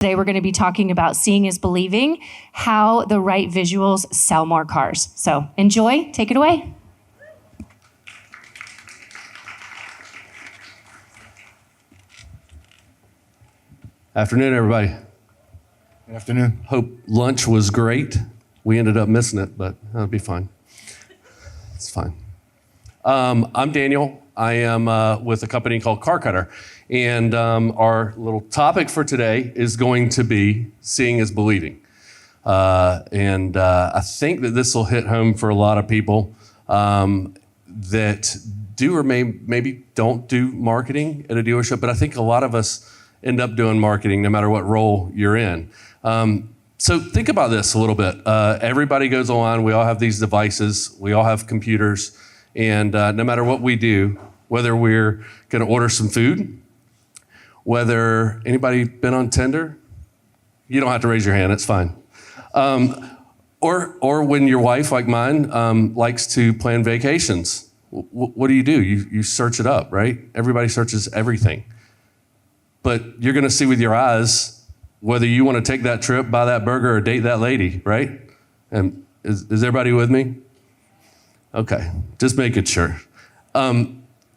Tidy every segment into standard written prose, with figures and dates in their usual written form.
Today we're going to be talking about seeing is believing, how the right visuals sell more cars. So enjoy, take it away. Afternoon, everybody. Good afternoon. Hope lunch was great. We ended up missing it, but that'll be fine. It's fine. I'm Daniel. I am with a company called Car Cutter. And our little topic for today is going to be seeing is believing. I think that this will hit home for a lot of people that do or maybe don't do marketing at a dealership, but I think a lot of us end up doing marketing no matter what role you're in. So think about this a little bit. Everybody goes online. We all have these devices. We all have computers. And no matter what we do, whether we're going to order some food, whether anybody been on Tinder, you don't have to raise your hand, it's fine. Or when your wife, like mine, likes to plan vacations, what do? You search it up, right? Everybody searches everything. But you're gonna see with your eyes whether you wanna take that trip, buy that burger, or date that lady, right? And is everybody with me? Okay, just making sure.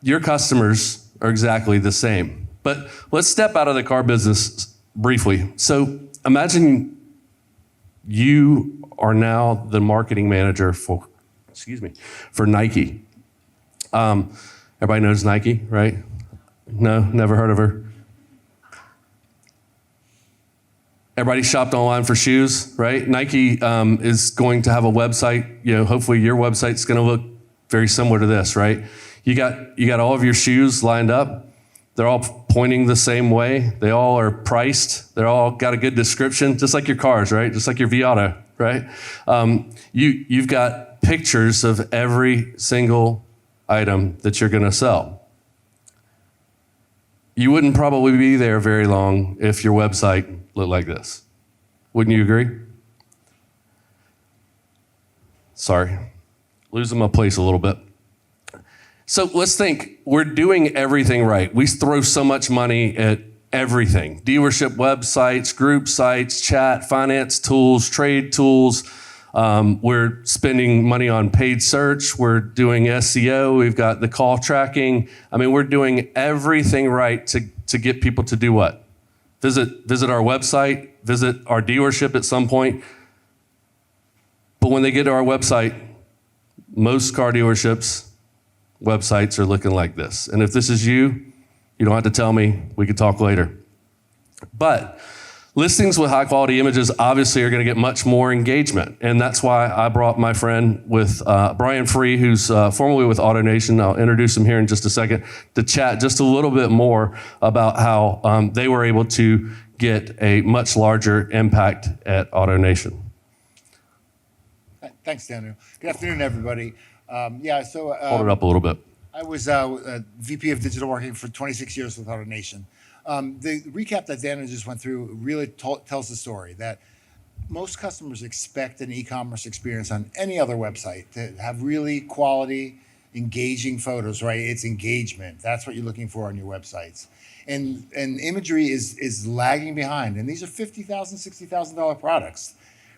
Your customers are exactly the same. But let's step out of the car business briefly. So imagine you are now the marketing manager for Nike. Everybody knows Nike, right? No, never heard of her. Everybody shopped online for shoes, right? Nike is going to have a website. Hopefully your website's going to look very similar to this, right? You got all of your shoes lined up. They're all pointing the same way. They all are priced. They're all got a good description, just like your cars, right? Just like your Viata, right? You've got pictures of every single item that you're going to sell. You wouldn't probably be there very long if your website looked like this. Wouldn't you agree? Sorry, losing my place a little bit. So let's think, we're doing everything right. We throw so much money at everything. Dealership websites, group sites, chat, finance tools, trade tools. We're spending money on paid search. We're doing SEO. We've got the call tracking. I mean, we're doing everything right to get people to do what? Visit our website, visit our dealership at some point. But when they get to our website, most car dealerships, websites are looking like this. And if this is you don't have to tell me, we could talk later. But listings with high quality images obviously are gonna get much more engagement. And that's why I brought my friend with Brian Free, who's formerly with AutoNation. I'll introduce him here in just a second, to chat just a little bit more about how they were able to get a much larger impact at AutoNation. Thanks, Daniel. Good afternoon, everybody. Hold it up a little bit. I was VP of Digital Marketing for 26 years with AutoNation. The recap that Daniel just went through really tells the story that most customers expect an e-commerce experience on any other website to have really quality, engaging photos, right? It's engagement. That's what you're looking for on your websites. And imagery is lagging behind. And these are $50,000, $60,000 products.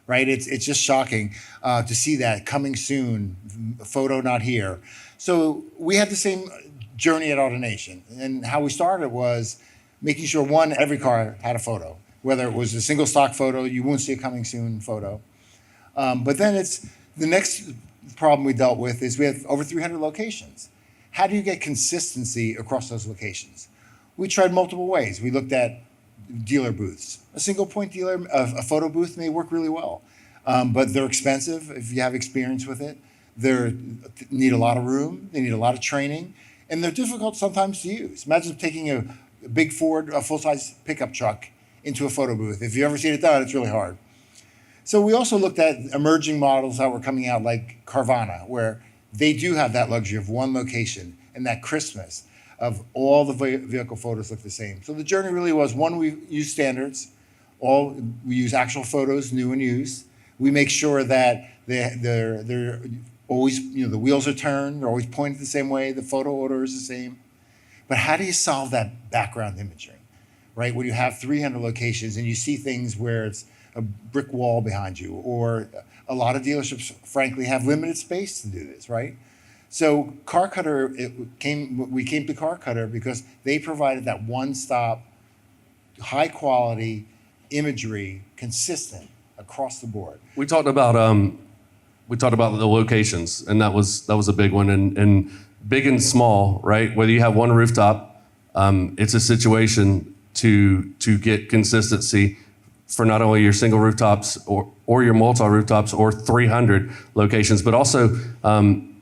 Right, it's just shocking to see that coming soon, photo not here. So we had the same journey at AutoNation, and how we started was making sure every car had a photo, whether it was a single stock photo, you won't see a coming soon photo. But then the next problem we dealt with is we have over 300 locations. How do you get consistency across those locations? We tried multiple ways. We looked at dealer booths. A single point dealer, a photo booth may work really well, but they're expensive if you have experience with it. They need a lot of room, they need a lot of training, and they're difficult sometimes to use. Imagine taking a big Ford, a full-size pickup truck into a photo booth. If you've ever seen it done, it's really hard. So we also looked at emerging models that were coming out like Carvana, where they do have that luxury of one location and that crispness of all the vehicle photos look the same. So the journey really was, one, we use standards. We use actual photos, new and used. We make sure that they're always, the wheels are turned, they're always pointed the same way, the photo order is the same. But how do you solve that background imaging? right? When you have 300 locations and you see things where it's a brick wall behind you, or a lot of dealerships, frankly, have limited space to do this, right? So Car Cutter, we came to Car Cutter because they provided that one-stop, high-quality imagery, consistent across the board. We talked about the locations, and that was a big one, and big and small, right? Whether you have one rooftop, it's a situation to get consistency for not only your single rooftops or your multi-rooftops or 300 locations, but also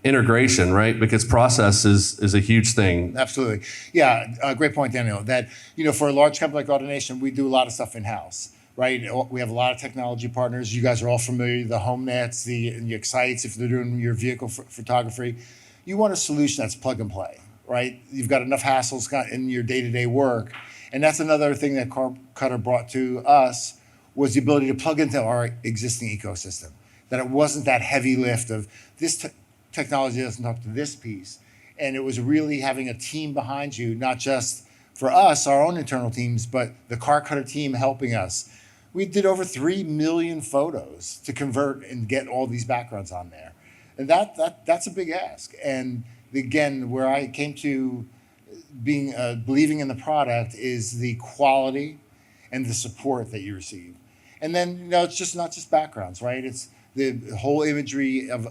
integration, right? Because process is a huge thing. Absolutely. Yeah, great point, Daniel. That, for a large company like AutoNation, we do a lot of stuff in-house, right? We have a lot of technology partners. You guys are all familiar, the HomeNets, the Excites, if they're doing your vehicle photography. You want a solution that's plug and play, right? You've got enough hassles in your day-to-day work. And that's another thing that Car Cutter brought to us, was the ability to plug into our existing ecosystem. That it wasn't that heavy lift of this technology doesn't talk to this piece. And it was really having a team behind you, not just for us, our own internal teams, but the Car Cutter team helping us. We did over 3 million photos to convert and get all these backgrounds on there. And that's a big ask. And again, where I came to being believing in the product is the quality and the support that you receive. And then, it's just not just backgrounds, right? It's the whole imagery of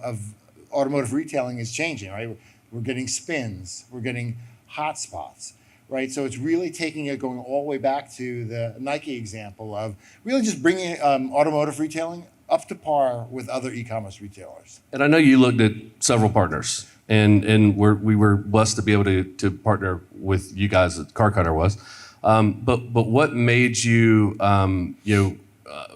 automotive retailing is changing, right? We're getting spins, we're getting hot spots, right? So it's really taking it, going all the way back to the Nike example of really just bringing automotive retailing up to par with other e-commerce retailers. And I know you looked at several partners, and we were blessed to be able to partner with you guys. Car Cutter was, but what made you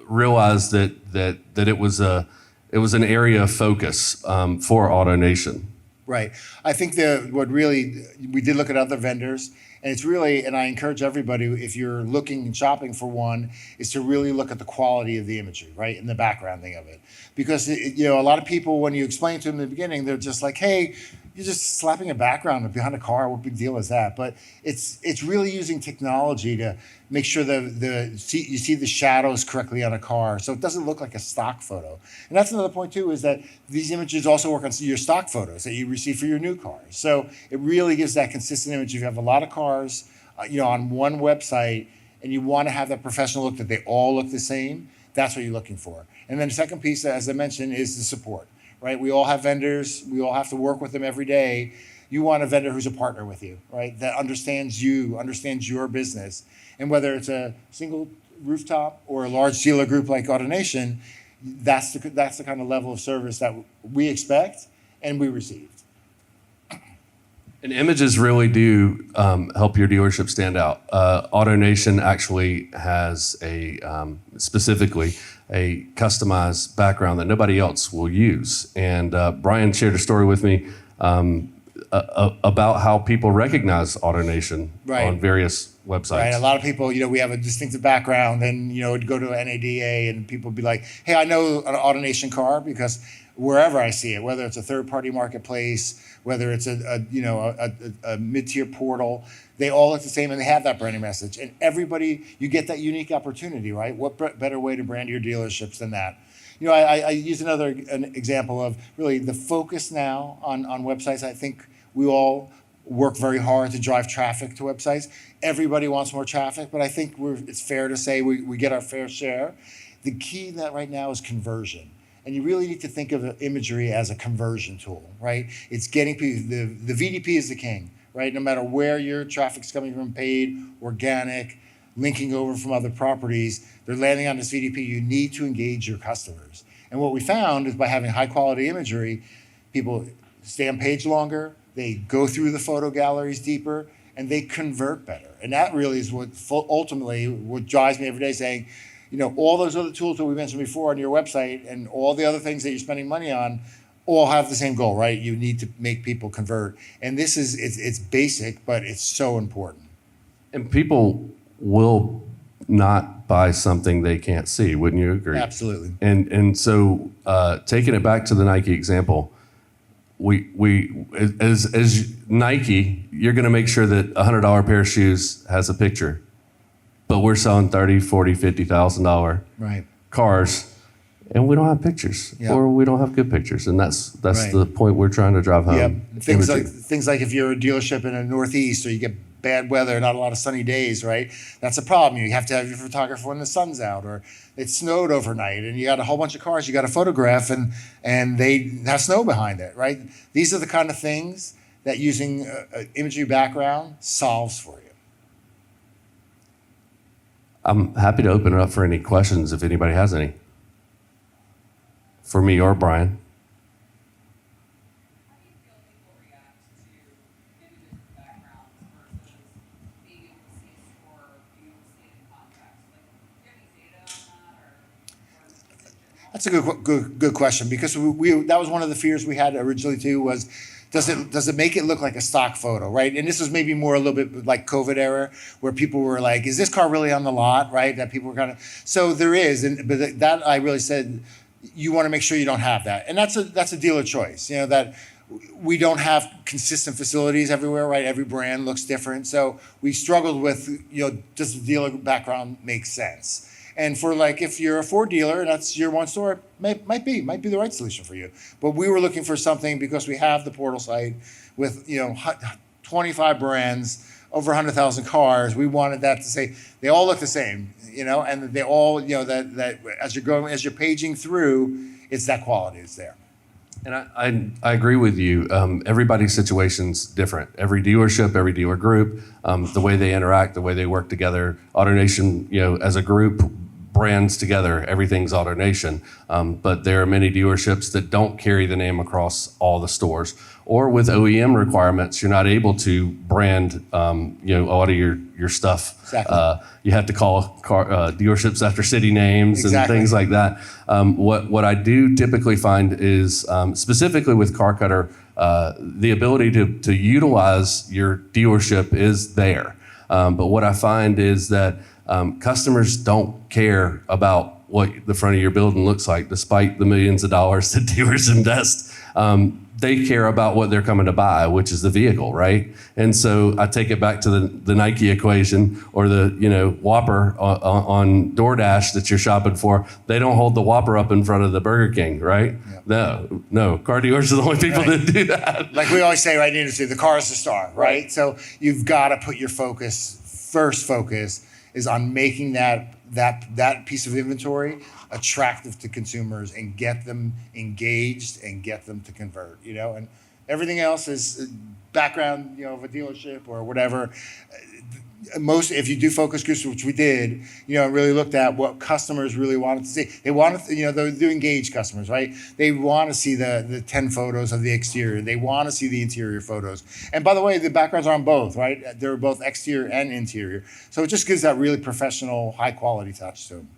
realize that it was an area of focus for AutoNation? Right. I think we did look at other vendors, and it's really, and I encourage everybody, if you're looking and shopping for one, is to really look at the quality of the imagery, right, and the backgrounding of it. Because, a lot of people, when you explain to them in the beginning, they're just like, hey, you're just slapping a background behind a car. What big deal is that? But it's really using technology to make sure you see the shadows correctly on a car, so it doesn't look like a stock photo. And that's another point too, is that these images also work on your stock photos that you receive for your new cars. So it really gives that consistent image. If you have a lot of cars, on one website, and you want to have that professional look that they all look the same, that's what you're looking for. And then the second piece, as I mentioned, is the support. Right? We all have vendors. We all have to work with them every day. You want a vendor who's a partner with you, right? That understands you, understands your business. And whether it's a single rooftop or a large dealer group like AutoNation, that's the kind of level of service that we expect and we received. And images really do help your dealership stand out. AutoNation actually has specifically a customized background that nobody else will use. And Brian shared a story with me about how people recognize AutoNation on various websites. Right. A lot of people, we have a distinctive background, and it'd go to an NADA, and people would be like, "Hey, I know an AutoNation car because wherever I see it, whether it's a third-party marketplace, whether it's a mid-tier portal, they all look the same, and they have that branding message. And everybody, you get that unique opportunity, right? What better way to brand your dealerships than that? I use an example of really the focus now on websites. I think we all work very hard to drive traffic to websites. Everybody wants more traffic, but I think it's fair to say we get our fair share. The key that right now is conversion. And you really need to think of imagery as a conversion tool, right? It's getting people, the VDP is the king, right? No matter where your traffic's coming from, paid, organic, linking over from other properties, they're landing on this VDP. You need to engage your customers. And what we found is by having high quality imagery, people stay on page longer, they go through the photo galleries deeper, and they convert better. And that really is what ultimately what drives me every day, saying, all those other tools that we mentioned before on your website and all the other things that you're spending money on all have the same goal, right? You need to make people convert. And this is, it's basic, but it's so important. And people will not buy something they can't see, wouldn't you agree? Absolutely. And so taking it back to the Nike example, we as Nike, you're going to make sure that $100 pair of shoes has a picture. but we're selling $30, $40, $50,000 Right. cars, and we don't have pictures, Yeah. or we don't have good pictures, and that's Right. the point we're trying to drive home. Yep. Things Imaging. like if you're a dealership in the Northeast or you get bad weather, not a lot of sunny days, right? That's a problem. You have to have your photographer when the sun's out, or it snowed overnight, and you got a whole bunch of cars you got to photograph, and they have snow behind it, right? These are the kind of things that using an imagery background solves for you. I'm happy to open it up for any questions if anybody has any. For me or Brian. How do you feel people react to maybe different backgrounds versus being able to see a store, being able to see it in context? Like, do you have any data on that, or just in general? That's a good question, because we that was one of the fears we had originally too, was does it make it look like a stock photo, right? And this was maybe more a little bit like COVID era, where people were like, is this car really on the lot, right? That people were kind of, so there is, but that I really said, you want to make sure you don't have that. And that's a dealer choice, you know, that we don't have consistent facilities everywhere, right? Every brand looks different. So we struggled with, you know, does the dealer background make sense? And for like, if you're a Ford dealer and that's your one store, might be the right solution for you. But we were looking for something, because we have the portal site with, you know, 25 brands, over 100,000 cars. We wanted that to say they all look the same, you know, and they all, you know, that as you're paging through, it's that quality that's there. And I agree with you. Everybody's situation's different. Every dealership, every dealer group, the way they interact, the way they work together. AutoNation, you know, as a group, brands together, everything's AutoNation. But there are many dealerships that don't carry the name across all the stores. Or with OEM requirements, you're not able to brand, you know, all of your stuff. Exactly. You have to call dealerships after city names and Exactly. things like that. What I do typically find is, specifically with Car Cutter, the ability to utilize your dealership is there. But what I find is that customers don't care about what the front of your building looks like, despite the millions of dollars that dealers invest. They care about what they're coming to buy, which is the vehicle, right? And so I take it back to the Nike equation, or the, you know, Whopper on DoorDash that you're shopping for. They don't hold the Whopper up in front of the Burger King, right? Yeah. No. Car dealers are the only people that do that. Like we always say, right, in the industry, the car is the star, right? So you've got to put your first focus is on making that piece of inventory attractive to consumers and get them engaged and get them to convert, you know, and everything else is background, you know, of a dealership or whatever. If you do focus groups, which we did, you know, really looked at what customers really wanted to see. They wanted, you know, they're engaged customers, right? They want to see the 10 photos of the exterior. They want to see the interior photos. And by the way, the backgrounds are on both, right? They're both exterior and interior. So it just gives that really professional, high quality touch to them.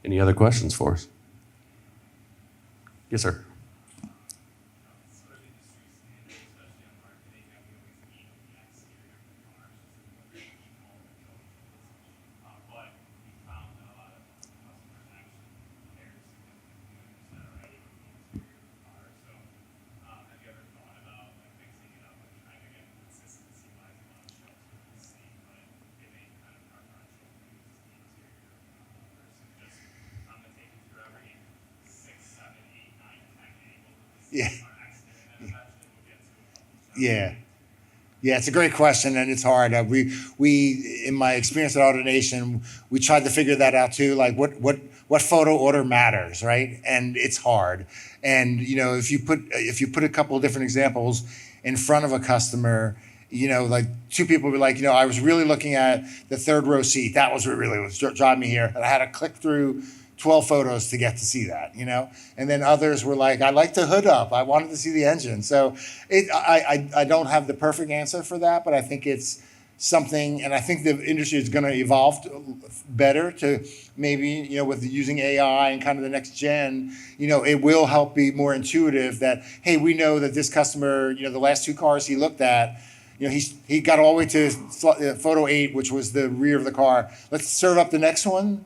Any other questions for us? Yes, sir. Yeah. Yeah. Yeah, it's a great question, and it's hard. We in my experience at AutoNation, we tried to figure that out too. Like what photo order matters, right? And it's hard. And you know, if you put a couple of different examples in front of a customer, you know, like two people were like, you know, I was really looking at the third row seat. That was what really was driving me here. And I had to click through 12 photos to get to see that, you know? And then others were like, I like the hood up. I wanted to see the engine. So I don't have the perfect answer for that, but I think it's something, and I think the industry is going to evolve better to maybe, you know, with using AI and kind of the next gen, you know, it will help be more intuitive that, hey, we know that this customer, you know, the last two cars he looked at, you know, he got all the way to photo 8, which was the rear of the car. Let's serve up the next one.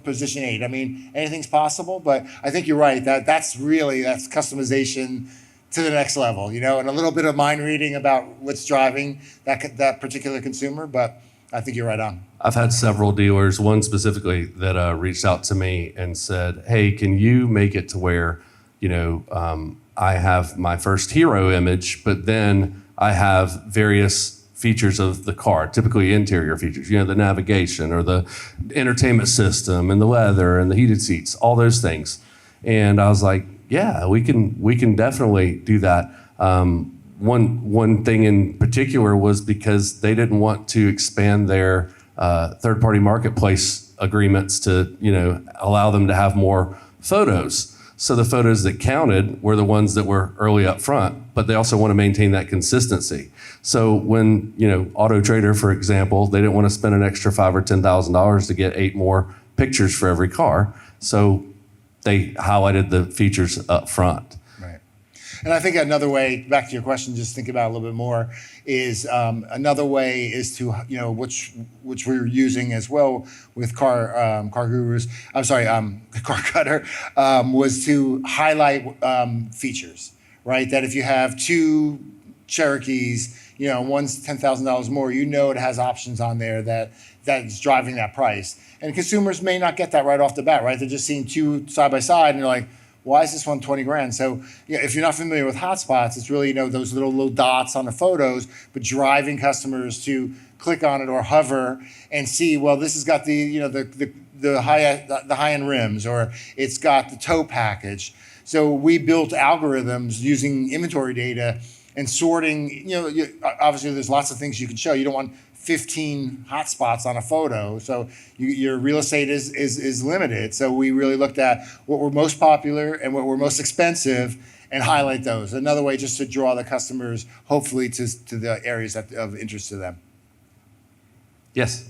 Position 8. I mean, anything's possible, but I think you're right. That's customization to the next level, you know, and a little bit of mind reading about what's driving that particular consumer. But I think you're right on. I've had several dealers, one specifically, that reached out to me and said, "Hey, can you make it to where, I have my first hero image, but then I have various features of the car, typically interior features, the navigation or the entertainment system and the leather and the heated seats, all those things." And I was like, "Yeah, we can definitely do that." One thing in particular was because they didn't want to expand their third-party marketplace agreements to, allow them to have more photos. So the photos that counted were the ones that were early up front, but they also want to maintain that consistency. So when, Auto Trader, for example, they didn't want to spend an extra $5,000 or $10,000 to get 8 more pictures for every car. So they highlighted the features up front. Right. And I think another way, back to your question, just think about it a little bit more, is another way is to, which we're using as well with car gurus, Car Cutter, was to highlight features, right? That if you have 2 Cherokees, one's $10,000 more, it has options on there that's driving that price. And consumers may not get that right off the bat, right? They're just seeing 2 side by side and they're like, why is this one 20 grand? So if you're not familiar with hotspots, it's really, those little dots on the photos, but driving customers to click on it or hover and see, well, this has got the high-end rims, or it's got the tow package. So we built algorithms using inventory data and sorting, obviously there's lots of things you can show. You don't want 15 hotspots on a photo, so your real estate is limited. So we really looked at what were most popular and what were most expensive and highlight those. Another way just to draw the customers, hopefully, to the areas of interest to them. Yes?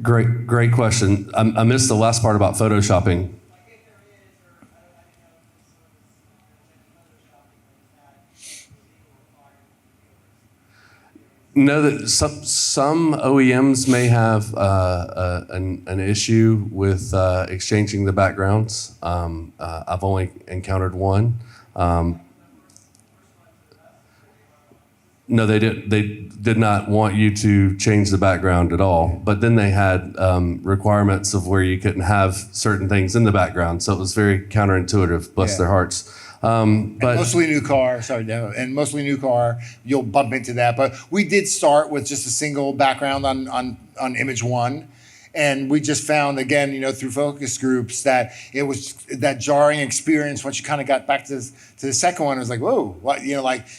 Great question. I missed the last part about photoshopping. No, that some OEMs may have an issue with exchanging the backgrounds. I've only encountered one. No, they did not want you to change the background at all. But then they had requirements of where you couldn't have certain things in the background. So it was very counterintuitive, bless their hearts. But mostly new car, mostly new car, you'll bump into that. But we did start with just a single background on image 1. And we just found, again, through focus groups, that it was that jarring experience once you kind of got back to the second one. It was like, whoa, what, it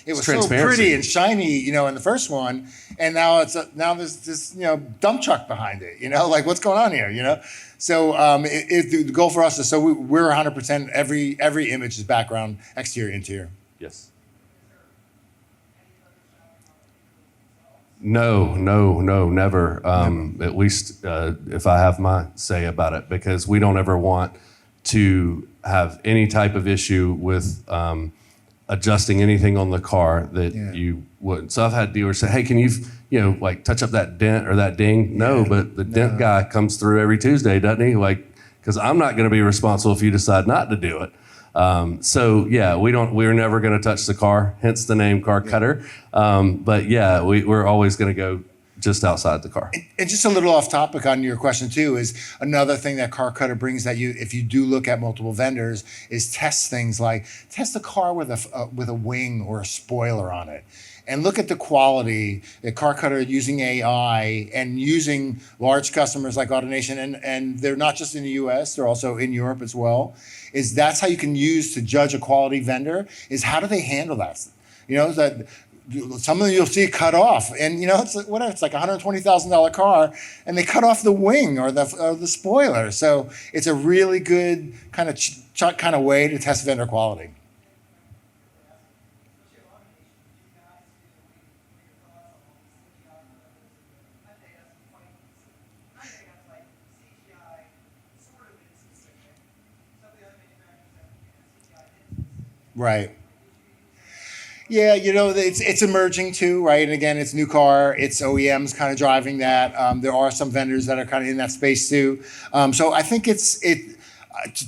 was so pretty and shiny, in the first one, and now there's this, dump truck behind it, like what's going on here, So the goal for us is we're 100% every image is background, exterior, interior. yes. No, never. At least if I have my say about it, because we don't ever want to have any type of issue with adjusting anything on the car that you wouldn't. So I've had dealers say, "Hey, can you, touch up that dent or that ding?" No, but the dent guy comes through every Tuesday, doesn't he? Because I'm not going to be responsible if you decide not to do it. We're never going to touch the car, hence the name Car Cutter. We're always going to go just outside the car. And just a little off topic on your question too, is another thing that Car Cutter brings that if you do look at multiple vendors, is test things like test a car with a wing or a spoiler on it. And look at the quality that Car Cutter using AI and using large customers like AutoNation, and they're not just in the US, they're also in Europe as well, is that's how you can use to judge a quality vendor, is how do they handle that? That some of them you'll see cut off, and it's like a $120,000 car, and they cut off the wing or the spoiler. So it's a really good kind of way to test vendor quality. Right. Yeah, it's emerging too, right? And again, it's new car, it's OEMs kind of driving that. There are some vendors that are kind of in that space too. So I think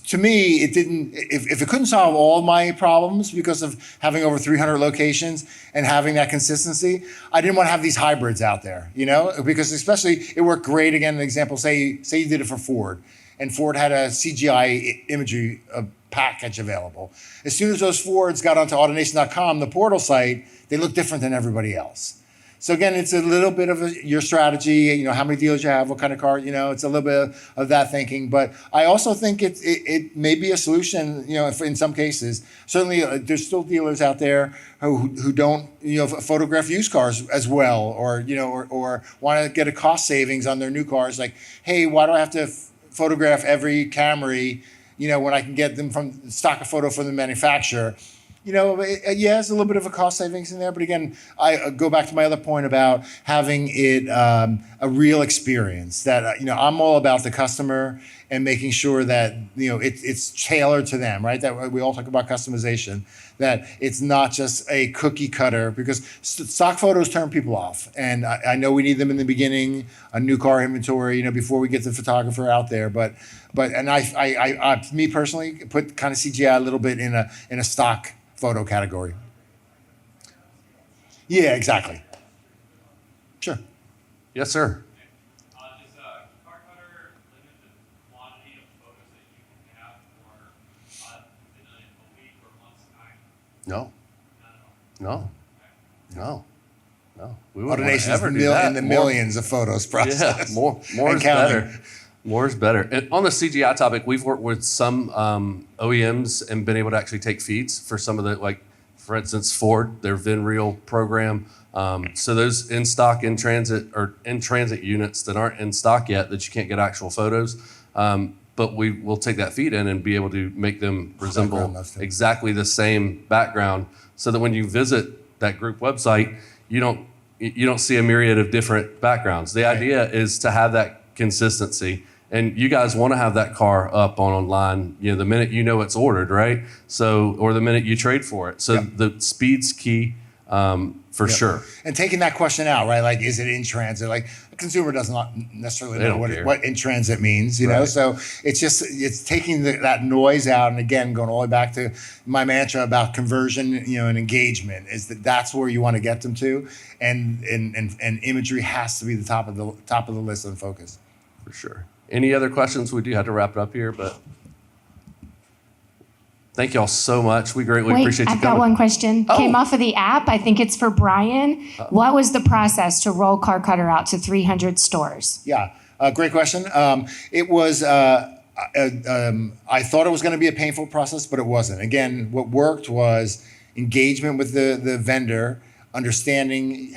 To me, it didn't. If it couldn't solve all my problems because of having over 300 locations and having that consistency, I didn't want to have these hybrids out there. Because especially it worked great. Again, an example: say you did it for Ford, and Ford had a CGI imagery package available. As soon as those Fords got onto AutoNation.com, the portal site, they look different than everybody else. So again, it's a little bit of your strategy, how many dealers you have, what kind of car, it's a little bit of that thinking. But I also think it may be a solution, in some cases. Certainly, there's still dealers out there who don't, photograph used cars as well, or want to get a cost savings on their new cars. Like, hey, why do I have to photograph every Camry, when I can get them from stock a photo from the manufacturer? It's a little bit of a cost savings in there, but again, I go back to my other point about having it a real experience. That I'm all about the customer and making sure that it's tailored to them, right? That we all talk about customization. That it's not just a cookie cutter, because stock photos turn people off, and I know we need them in the beginning, a new car inventory, before we get the photographer out there. But I me personally put kind of CGI a little bit in a stock photo category. Yeah, exactly. Sure. Yes, sir. Does Car Cutter limit the quantity of photos that you can have for within a week or month's time? No. Not at all. No. We wouldn't AutoNation's ever do that. in the millions of photos processed. Yeah, more and is counting. better. More is better. And on the CGI topic, we've worked with some OEMs and been able to actually take feeds for some of the, like, for instance, Ford, their VinReel program. So those in stock, in transit units that aren't in stock yet, that you can't get actual photos. But we will take that feed in and be able to make them resemble exactly the same background, so that when you visit that group website, you don't see a myriad of different backgrounds. The idea is to have that consistency, and you guys want to have that car up online, the minute it's ordered, right? So, or the minute you trade for it. So the speed's key, for sure. And taking that question out, right? Like, is it in transit? Like, a consumer does not necessarily know what in transit means, know? So it's taking that noise out. And again, going all the way back to my mantra about conversion, and engagement, is that's where you want to get them to. And imagery has to be the top of the list and focus. For sure. Any other questions? We do have to wrap it up here, but thank you all so much. We greatly appreciate you I've coming. got one question. Oh. Came off of the app. I think it's for Brian. What was the process to roll Car Cutter out to 300 stores? Yeah, great question. It was, I thought it was going to be a painful process, but it wasn't. Again, what worked was engagement with the vendor, understanding,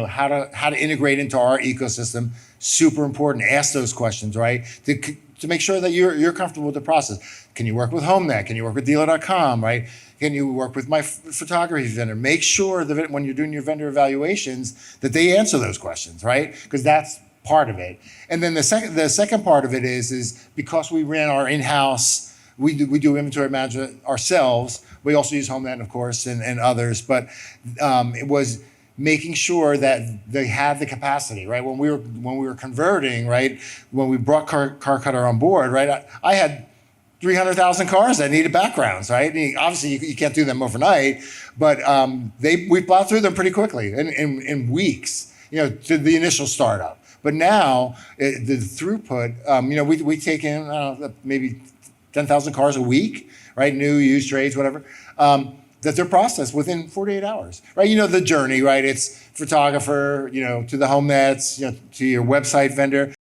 how to integrate into our ecosystem. Super important. Ask those questions, right? To make sure that you're comfortable with the process. Can you work with HomeNet? Can you work with Dealer.com, right? Can you work with my photography vendor? Make sure that when you're doing your vendor evaluations, that they answer those questions, right? Because that's part of it. And then the second part of it is because we ran our in-house, we do inventory management ourselves. We also use HomeNet, of course, and others. But it was making sure that they had the capacity, right? When we were converting, right? When we brought Car Cutter on board, right? I had 300,000 cars that needed backgrounds, right? Obviously, you can't do them overnight, but we plowed through them pretty quickly in weeks, to the initial startup. But now the throughput, we take in maybe 10,000 cars a week, right? New, used, trades, whatever. That they're processed within 48 hours, right? The journey, right? It's photographer, to the home nets, to your website vendor.